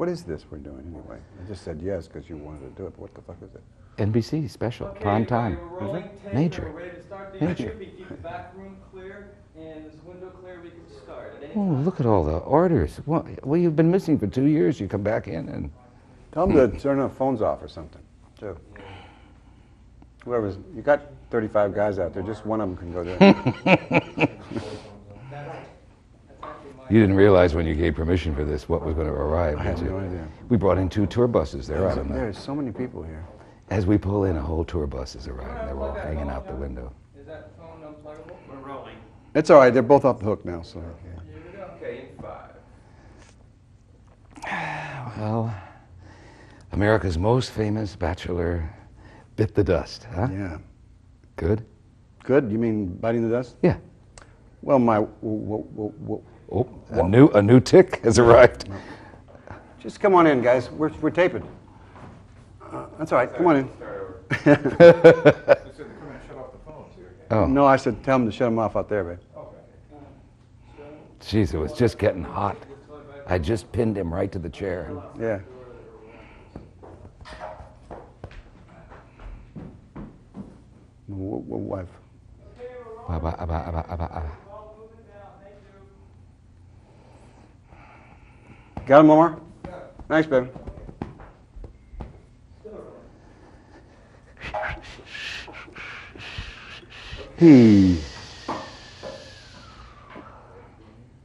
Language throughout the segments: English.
What is this we're doing anyway? I just said yes because you wanted to do it, but what the fuck is it? NBC special, prime time. Major. Major. Keep the back room clear and this window clear, we can start at any Oh, time. look at all the orders. Well, you've been missing for 2 years. You come back in and... Tell them to turn the phones off or something, too. Whoever's, you got 35 guys out there, just one of them can go there. You didn't realize when you gave permission for this what was going to arrive. I had did you? no idea. We brought in 2 tour buses. They're out on the... There's so many people here. As we pull in, a whole tour bus is arriving. They're all hanging out the window. Is that phone unpluggable? We're rolling. It's all right, they're both off the hook now, so. Yeah. Here we go. Okay, in 5. Well, America's most famous bachelor bit the dust, huh? Yeah. Good? Good? You mean biting the dust? Yeah. Well, my... Oh, a new tick has arrived. Just come on in, guys. We're taping. That's all right. Come on in. Oh. No, I said tell them to shut them off out there, babe. Jeez, it was just getting hot. I just pinned him right to the chair. Yeah. Wife. Got him, Omar? Nice, baby. He.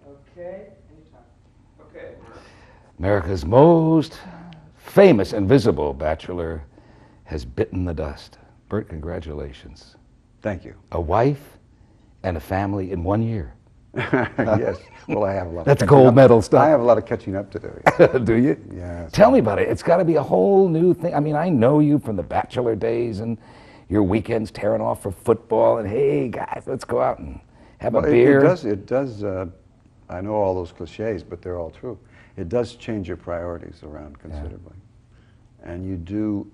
Okay, anytime. Okay. America's most famous and visible bachelor has bitten the dust. Burt, congratulations. Thank you. A wife and a family in 1 year. Yes. Well, I have a lot. That's of gold medal stuff. I have a lot of catching up to do. Do you? Yeah. Tell me about it. It's got to be a whole new thing. I mean, I know you from the bachelor days and your weekends tearing off for football and, hey, guys, let's go out and have a beer. It does. I know all those cliches, but they're all true. It does change your priorities around considerably. Yeah. And you do,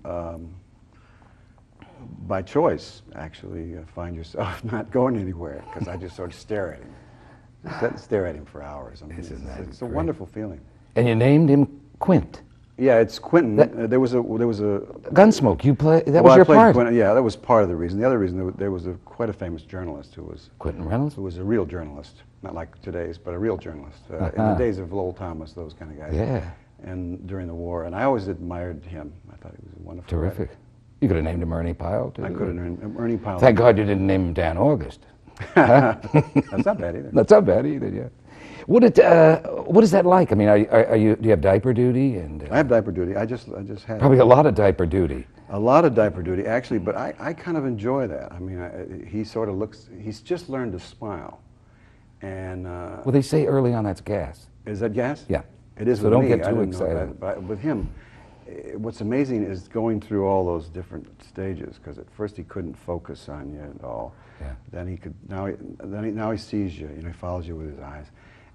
by choice, actually find yourself not going anywhere because I just sort of stare at him. Stare at him for hours. I mean, it's a wonderful feeling. And you named him Quint. Yeah, it's Quentin. There was a Gunsmoke. You play. That well, was your part. Quentin, yeah, that was part of the reason. The other reason, there was quite a famous journalist who was Quentin Reynolds. Who was a real journalist, not like today's, but a real journalist in the days of Lowell Thomas, those kind of guys. Yeah. And during the war, and I always admired him. I thought he was a wonderful. Terrific. writer. You could have named him Ernie Pyle too. I could have named Ernie Pyle. Thank God you didn't name him Dan August. That's not bad either. That's not bad either. Yeah. What is that like? I mean, do you have diaper duty? And I have diaper duty. I just had probably a lot of diaper duty. A lot of diaper duty, actually, but I kind of enjoy that. I mean, he sort of looks. He's just learned to smile, and well, they say early on that's gas. Is that gas? Yeah. It is. So with don't me. get I too didn't know excited. that, but with him, what's amazing is going through all those different stages. Because at first he couldn't focus on you at all. Yeah. Then he could. Now he sees you. You know, he follows you with his eyes.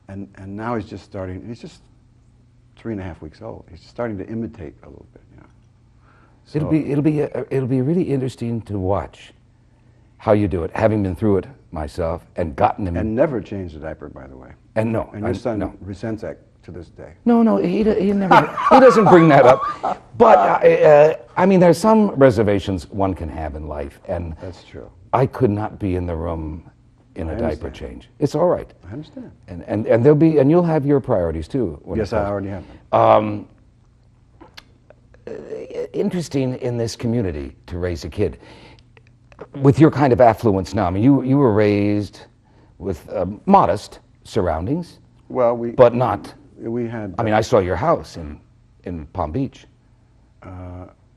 And now he's just starting. He's just 3.5 weeks old. He's just starting to imitate a little bit. You know. So It'll be really interesting to watch how you do it, having been through it myself and gotten him. And never changed the diaper, by the way. And no. And your son resents that to this day. No, he never. He doesn't bring that up. But I mean, there's some reservations one can have in life, and that's true. I could not be in the room in a diaper change. It's all right. I understand. And there'll be, and you'll have your priorities too. Yes, I already have them. Interesting in this community to raise a kid with your kind of affluence now. I mean, you were raised with modest surroundings. Well, but not. We had. I mean, I saw your house in Palm Beach.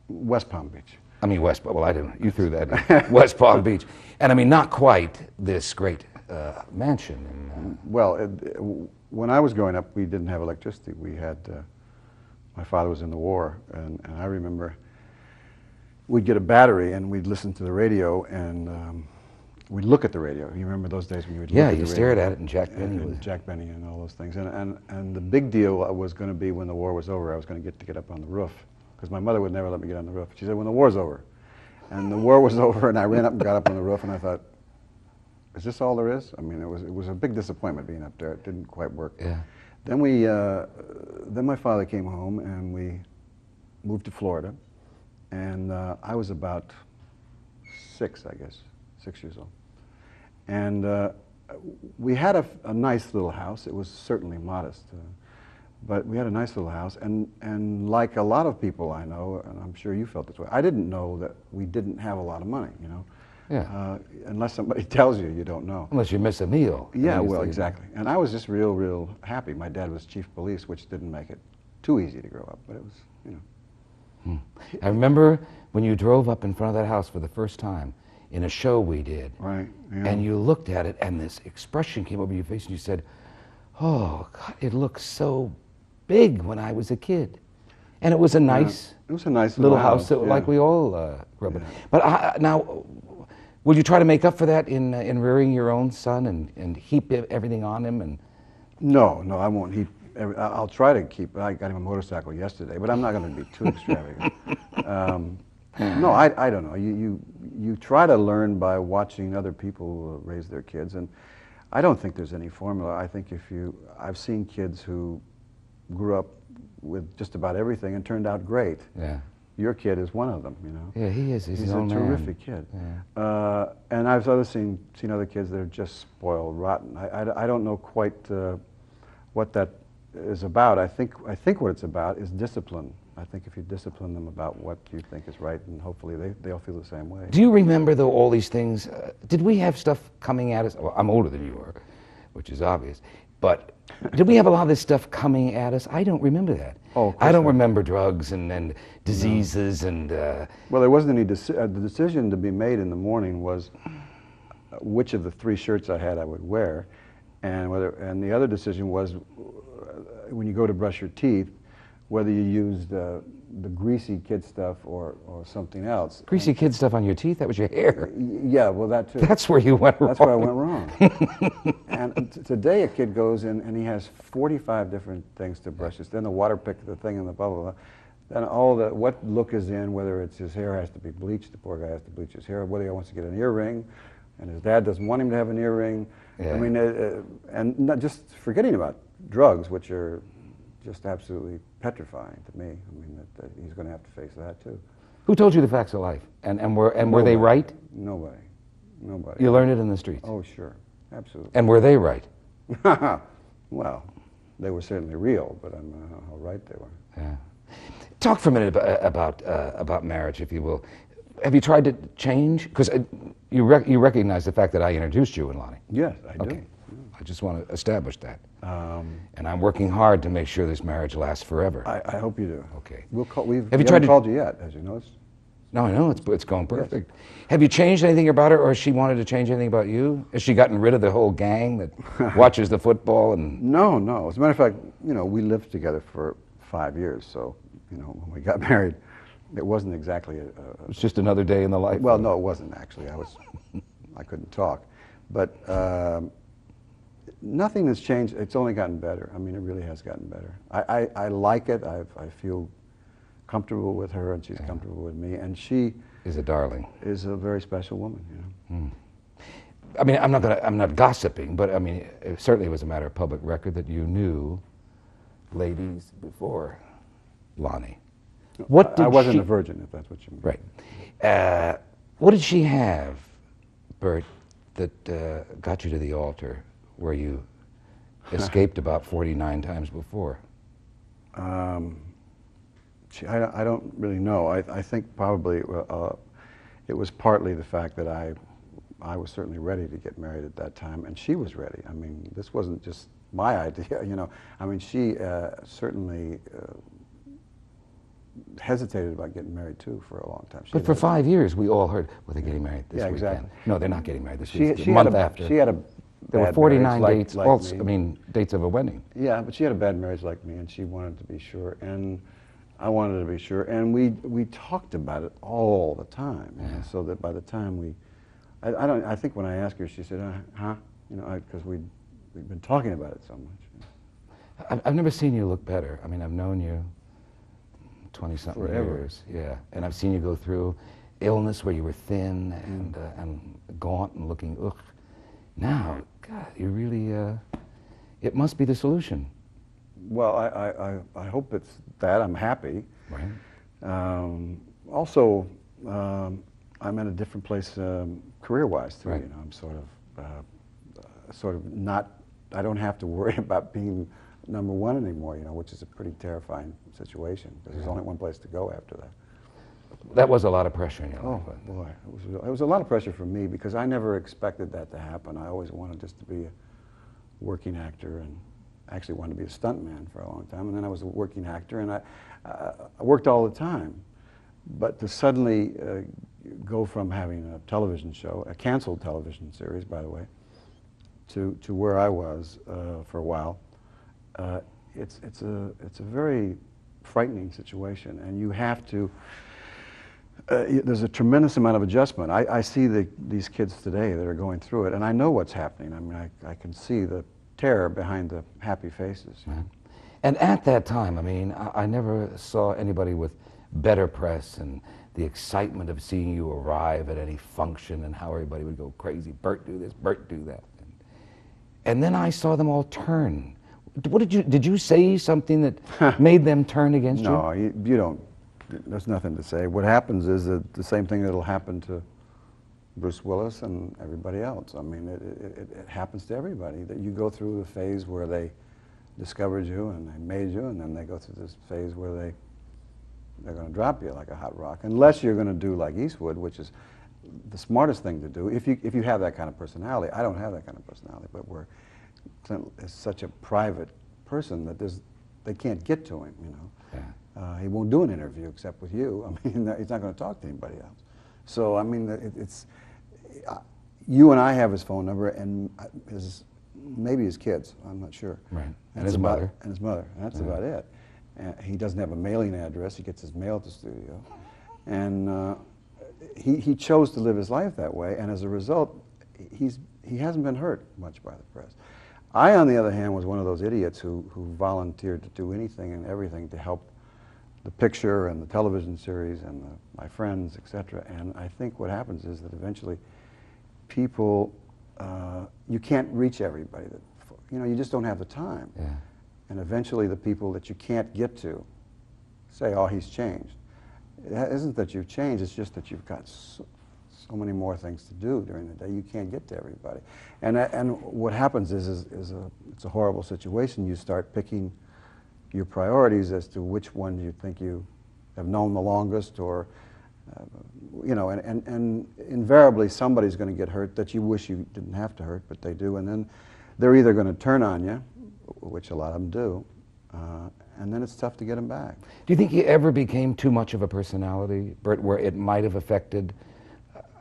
West Palm Beach. I mean, well, I didn't. You threw that in. West Palm Beach. And I mean, not quite this great mansion. Well, when I was growing up, we didn't have electricity. We had, my father was in the war, and I remember we'd get a battery and we'd listen to the radio and we'd look at the radio. You remember those days when you would look at the radio? Yeah, you stared at it and Jack Benny. And Jack Benny and all those things. And the big deal was going to be when the war was over, I was going to get up on the roof. Because my mother would never let me get on the roof. She said, when the war's over. And the war was over, and I ran up and got up on the roof, and I thought, is this all there is? I mean, it was a big disappointment being up there. It didn't quite work. Yeah. Then my father came home and we moved to Florida, and I was about 6, I guess, 6 years old. And we had a nice little house. It was certainly modest, but we had a nice little house. And like a lot of people I know, and I'm sure you felt this way, I didn't know that we didn't have a lot of money, you know. Yeah. Unless somebody tells you, you don't know. Unless you miss a meal. Yeah, well, exactly. And I was just real happy. My dad was chief of police, which didn't make it too easy to grow up, but it was, you know. I remember when you drove up in front of that house for the first time in a show we did. Right, yeah. And you looked at it and this expression came over your face and you said, oh, God, it looked so big when I was a kid. And it was a nice, it was a nice little house that, yeah. like we all grew up in. But now, would you try to make up for that in rearing your own son and heap everything on him? And No, I won't heap. I'll try to keep. I got him a motorcycle yesterday, but I'm not going to be too extravagant. No, I don't know. You try to learn by watching other people raise their kids, and I don't think there's any formula. I think I've seen kids who grew up with just about everything and turned out great. yeah. Your kid is one of them, you know. Yeah, he is. He's He's his a own terrific man. kid. Yeah. And I've seen other kids that are just spoiled rotten. I don't know quite what that is about. I think what it's about is discipline. I think if you discipline them about what you think is right, and hopefully they'll feel the same way. Do you remember, though, all these things? Did we have stuff coming at us? Well, I'm older than you are, which is obvious. But did we have a lot of this stuff coming at us? I don't remember that. Oh, of course I don't not. remember drugs and diseases and... Well, there wasn't any the decision to be made in the morning was which of the 3 shirts I had I would wear, and the other decision was when you go to brush your teeth, whether you used the greasy kid stuff or something else. Greasy kid stuff on your teeth? That was your hair. Yeah, well, that too. That's where you went wrong. That's where I went wrong. And today a kid goes in and he has 45 different things to brush his. Then the water pick, the thing, and the blah, blah, blah. Then what look is in, whether it's his hair has to be bleached, the poor guy has to bleach his hair, whether he wants to get an earring, and his dad doesn't want him to have an earring. Yeah. I mean, and not just forgetting about drugs, which are just absolutely petrifying to me. I mean, that he's going to have to face that too. Who told you the facts of life? And were they right? Nobody. You learned it in the streets? Oh, sure. Absolutely. And were they right? Well, they were certainly real, but I don't know how right they were. Yeah. Talk for a minute about marriage, if you will. Have you tried to change? Because you recognize the fact that I introduced you and Lonnie. Yes, I do. Okay. I just want to establish that. And I'm working hard to make sure this marriage lasts forever. I hope you do. Okay. We Have you tried haven't to called you yet, as you noticed. No, I know, it's going perfect. Have you changed anything about her, or has she wanted to change anything about you? Has she gotten rid of the whole gang that watches the football? And No. As a matter of fact, we lived together for 5 years, so, when we got married, it wasn't exactly it's just another day in the life? Well, no, it wasn't actually. I couldn't talk. But nothing has changed. It's only gotten better. I mean, it really has gotten better. I like it. I feel comfortable with her, and she's comfortable with me. And she is a darling. Is a very special woman, I mean, I'm not gossiping, but I mean, it certainly was a matter of public record that you knew ladies before Lonnie. What did I wasn't she, a virgin, if that's what you mean. Right. What did she have, Burt, that got you to the altar where you escaped about 49 times before? I don't really know. I think probably it was partly the fact that I was certainly ready to get married at that time, and she was ready. I mean, this wasn't just my idea, I mean, she certainly hesitated about getting married too for a long time. But for 5 years, we all heard, well, they're getting married this weekend. Exactly. No, they're not getting married this weekend. She a month after. She had a There were bad 49 marriage dates, like me. I mean, dates of a wedding. Yeah, but she had a bad marriage like me, and she wanted to be sure, and I wanted to be sure, and we talked about it all the time, so that by the time I think when I asked her, she said, huh? Because we'd been talking about it so much. I've never seen you look better. I mean, I've known you 20-something years. Yeah, and I've seen you go through illness where you were thin and gaunt and looking, ugh. Now, God, you really, it must be the solution. Well, I hope it's that. I'm happy. Right. Also, I'm in a different place career-wise too. Right. You know, I'm sort of not. I don't have to worry about being number one anymore. You know, which is a pretty terrifying situation because there's only one place to go after that. That was a lot of pressure in your life. Oh boy, it was a lot of pressure for me because I never expected that to happen. I always wanted just to be a working actor, and actually wanted to be a stuntman for a long time. And then I was a working actor, and I worked all the time. But to suddenly go from having a television show, a canceled television series, by the way, to where I was for a while, it's a very frightening situation, and you have to. There's a tremendous amount of adjustment. I see these kids today that are going through it, and I know what's happening. I mean, I can see the terror behind the happy faces. Right. And at that time, I mean, I never saw anybody with better press and the excitement of seeing you arrive at any function and how everybody would go crazy. Burt do this, Burt do that. And then I saw them all turn. What did you say something that made them turn against you? No, you don't. There's nothing to say. What happens is that the same thing that'll happen to Bruce Willis and everybody else. I mean, it happens to everybody, that you go through the phase where they discovered you and they made you, and then they go through this phase where they're going to drop you like a hot rock, unless you're going to do like Eastwood, which is the smartest thing to do. If you have that kind of personality, I don't have that kind of personality, but Clint is such a private person that they can't get to him, you know. Yeah. He won't do an interview except with you. I mean, he's not going to talk to anybody else. So, I mean, you and I have his phone number, and maybe his kids, I'm not sure. Right. And his mother. And his mother, and that's about it. He doesn't have a mailing address. He gets his mail at the studio. And he chose to live his life that way, and as a result, he hasn't been hurt much by the press. I, on the other hand, was one of those idiots who volunteered to do anything and everything to help the picture and the television series and my friends, etc. And I think what happens is that eventually people, you can't reach everybody. You just don't have the time. Yeah. And eventually the people that you can't get to say, oh, he's changed. It isn't that you've changed, it's just that you've got so many more things to do during the day. You can't get to everybody. And what happens is it's a horrible situation. You start picking your priorities as to which ones you think you have known the longest, or and invariably somebody's going to get hurt that you wish you didn't have to hurt, but they do, and then they're either going to turn on you, which a lot of them do, and then it's tough to get them back. Do you think you ever became too much of a personality, Burt, where it might have affected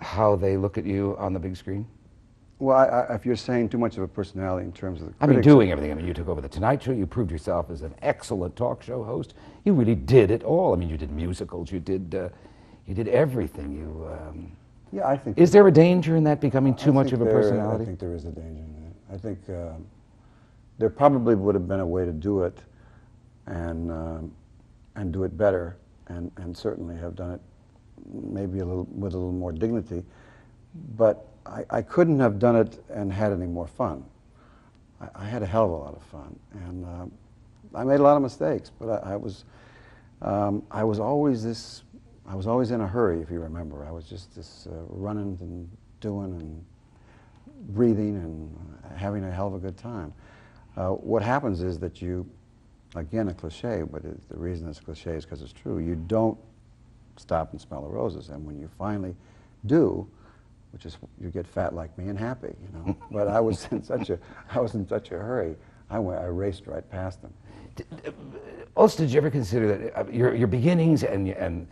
how they look at you on the big screen? Well, if you're saying too much of a personality in terms of the I mean, critics, doing everything. I mean, you took over the Tonight Show. You proved yourself as an excellent talk show host. You really did it all. I mean, you did musicals. You did everything. yeah, I think. Is there a danger in that becoming too much of a personality? I think there is a danger in that. I think there probably would have been a way to do it, and do it better, and certainly have done it maybe with a little more dignity, but I couldn't have done it and had any more fun. I had a hell of a lot of fun, and I made a lot of mistakes, but I was always in a hurry, if you remember. I was just this running and doing and breathing and having a hell of a good time. What happens is that you, again, a cliche, but the reason it's a cliche is because it's true. You don't stop and smell the roses, and when you finally do, which is you get fat like me and happy, you know. But I was in such a hurry. I raced right past them. Also, did you ever consider that your beginnings and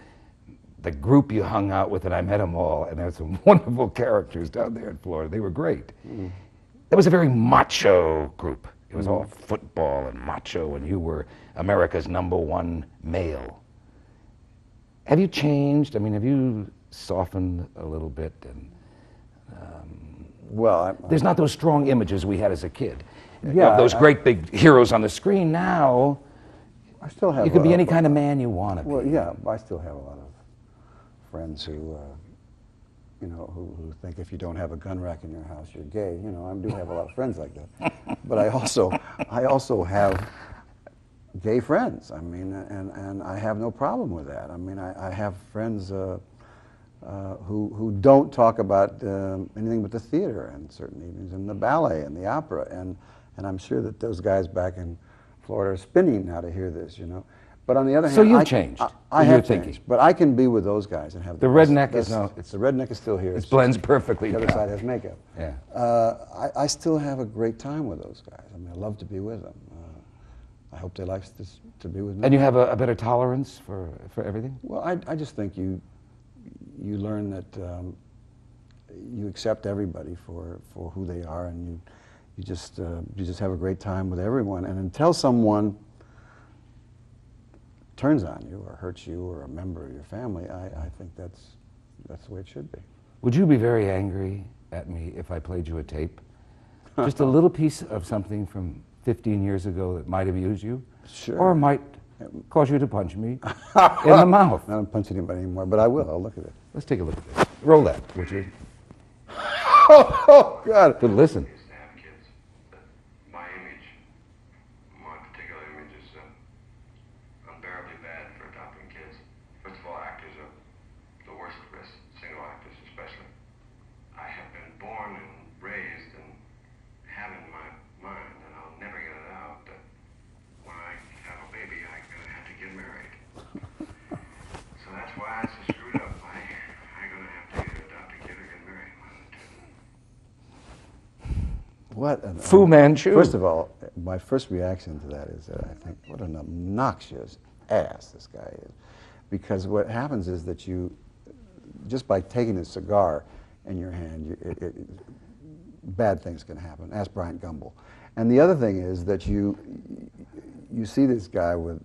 the group you hung out with, and I met them all, and there's some wonderful characters down there in Florida. They were great. Mm. That was a very macho group. It was all football and macho, and you were America's #1 male. Have you changed? I mean, have you softened a little bit? And well, there's not those strong images we had as a kid. Yeah, those great big heroes on the screen. Now, I still have. You can be any kind of man you want to be. Well, yeah, I still have a lot of friends who, who think if you don't have a gun rack in your house, you're gay. You know, I do have a lot of friends like that. But I also have gay friends. I mean, and I have no problem with that. I mean, I have friends who don't talk about anything but the theater and certain evenings, and the ballet and the opera, and I'm sure that those guys back in Florida are spinning now to hear this, you know. But on the other hand, So you've changed. I You're have thinking. changed, but I can be with those guys and have The redneck is no. It's the redneck is still here. It blends perfectly. The other now. side has makeup. Yeah. I still have a great time with those guys. I mean, I love to be with them. I hope they like to be with me. And you have a better tolerance for everything? Well, I just think you learn that you accept everybody for who they are, and you just have a great time with everyone. And until someone turns on you or hurts you or a member of your family, I think that's the way it should be. Would you be very angry at me if I played you a tape? Just a little piece of something from 15 years ago that might amuse you? Sure. Or might cause you to punch me in the mouth? I don't punch anybody anymore, but I will. I'll look at it. Let's take a look at this. Roll that, would you? Oh, God. But listen. To have kids, but my particular image is unbearably bad for adopting kids. First of all, actors are the worst at risk, single actors especially. I have been born and raised and have in my mind, and I'll never get it out, that when I have a baby, I'm going to have to get married. So that's why it's so screwed up. I'm going to have to either adopt a kid or get married. What Fu Manchu. First of all, my first reaction to that is that I think, what an obnoxious ass this guy is. Because what happens is that you, just by taking a cigar in your hand, bad things can happen. Ask Bryant Gumbel. And the other thing is that you see this guy with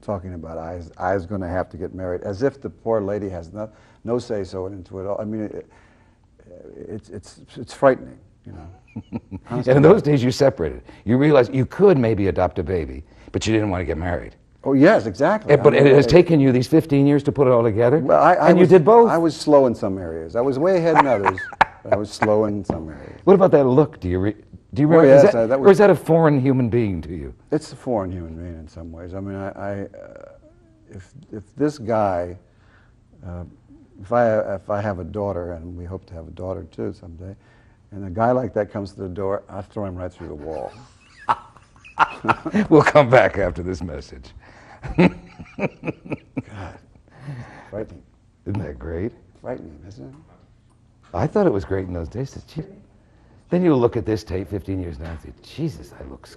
talking about I was going to have to get married, as if the poor lady has no say-so into it all. I mean, it's frightening, you know. And in those days, you separated. You realized you could maybe adopt a baby, but you didn't want to get married. Oh, yes, exactly. But it has taken you these 15 years to put it all together, Well, and you did both. I was slow in some areas. I was way ahead in others, but I was slow in some areas. What about that look? Do you remember? yes, is that, or is that a foreign human being to you? It's a foreign human being in some ways. I mean, if this guy, if I have a daughter, and we hope to have a daughter too someday, and a guy like that comes to the door, I throw him right through the wall. We'll come back after this message. God, frightening. Isn't that great? Frightening, isn't it? I thought it was great in those days. Then you look at this tape 15 years now and say, Jesus, I look